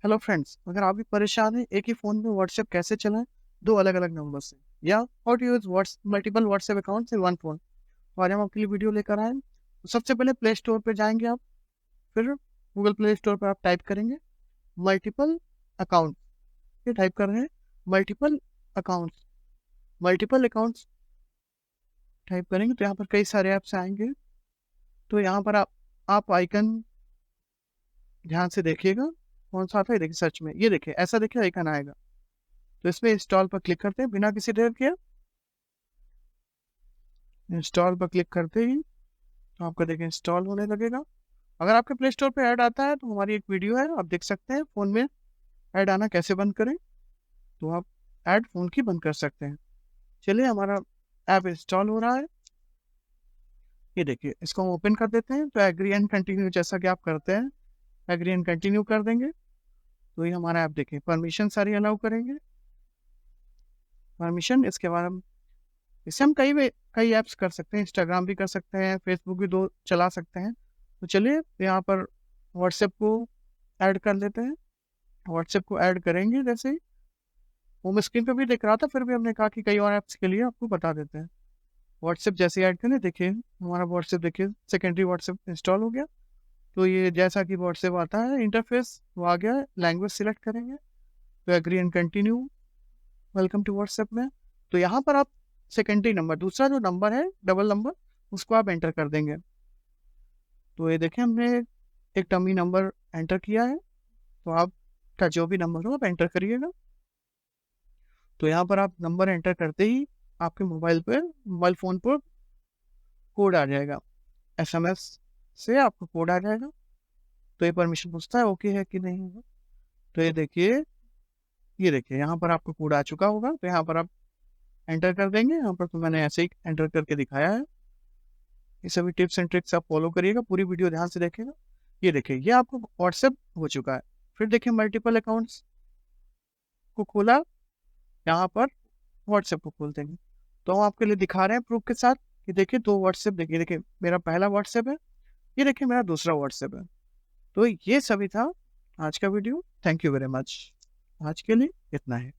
Hello friends, अगर आप भी परेशान हैं एक ही फ़ोन में व्हाट्सएप कैसे चलाएं दो अलग-अलग नंबर से, या how to use multiple WhatsApp accounts in one phone. तो आज हम आपके लिए वीडियो लेकर आए हैं। तो सबसे पहले प्ले स्टोर पे जाएंगे आप, फिर गूगल प्ले स्टोर पर आप टाइप करेंगे मल्टीपल अकाउंट। ये टाइप कर रहे हैं multiple accounts. Multiple accounts type करेंगे तो यहाँ पर कई सारे ऐप्स आएंगे। तो यहाँ पर आप आइकन ध्यान से देखिएगा, कौन सा आता है। देखिए सर्च में, ये देखिए ऐसा देखिए आइकन आएगा। तो इसमें इंस्टॉल पर क्लिक करते हैं बिना किसी देर के। इंस्टॉल पर क्लिक करते ही तो आपका देखिए इंस्टॉल होने लगेगा। अगर आपके प्ले स्टोर पे ऐड आता है तो हमारी एक वीडियो है, आप देख सकते हैं फ़ोन में ऐड आना कैसे बंद करें। तो आप ऐड फ़ोन की बंद कर सकते हैं। चलिए, हमारा ऐप इंस्टॉल हो रहा है। ये देखिए, इसको हम ओपन कर देते हैं। तो एग्री एंड कंटिन्यू जैसा कि आप करते हैं, एग्री एंड कंटिन्यू कर देंगे। तो ये हमारा ऐप देखिए, परमिशन सारी अलाउ करेंगे। परमिशन, इसके बाद हम इससे हम कई ऐप्स कर सकते हैं। इंस्टाग्राम भी कर सकते हैं, फेसबुक भी दो चला सकते हैं। तो चलिए यहाँ पर व्हाट्सएप को ऐड कर लेते हैं। व्हाट्सएप को ऐड करेंगे जैसे ही, होम स्क्रीन पे भी दिख रहा था, फिर भी हमने कहा कि कई और ऐप्स के लिए आपको बता देते हैं। व्हाट्सएप जैसे ऐड करें, देखिए हमारा व्हाट्सएप देखिए सेकेंडरी व्हाट्सएप इंस्टॉल हो गया। तो ये जैसा कि व्हाट्सएप आता है इंटरफेस वो आ गया है। लैंग्वेज सिलेक्ट करेंगे तो agree and continue, welcome to WhatsApp में। तो यहाँ पर आप सेकेंडरी नंबर, दूसरा जो नंबर है डबल नंबर, उसको आप एंटर कर देंगे। तो ये देखें हमने एक डमी नंबर एंटर किया है। तो आपका जो भी नंबर हो आप एंटर करिएगा। तो यहाँ पर आप नंबर एंटर करते ही आपके मोबाइल फ़ोन पर कोड आ जाएगा। एसएमएस से आपको कोड आ जाएगा। तो ये परमिशन पूछता है ओके है कि नहीं है। तो ये देखिए यहाँ पर आपको कोड आ चुका होगा। तो यहाँ पर आप एंटर कर देंगे। यहाँ पर तो मैंने ऐसे ही एंटर करके दिखाया है। ये सभी टिप्स एंड ट्रिक्स आप फॉलो करिएगा, पूरी वीडियो ध्यान से देखिएगा। ये देखिए ये आपको व्हाट्सएप हो चुका है। फिर देखिए मल्टीपल अकाउंट्स को खोला, यहाँ पर व्हाट्सएप को खोल देंगे। तो हम आपके लिए दिखा रहे हैं प्रूफ के साथ कि देखिए दो व्हाट्सएप, देखिए मेरा पहला व्हाट्सएप है, ये देखिए मेरा दूसरा व्हाट्सएप है। तो ये सभी था आज का video. Thank you very much. आज के लिए इतना है।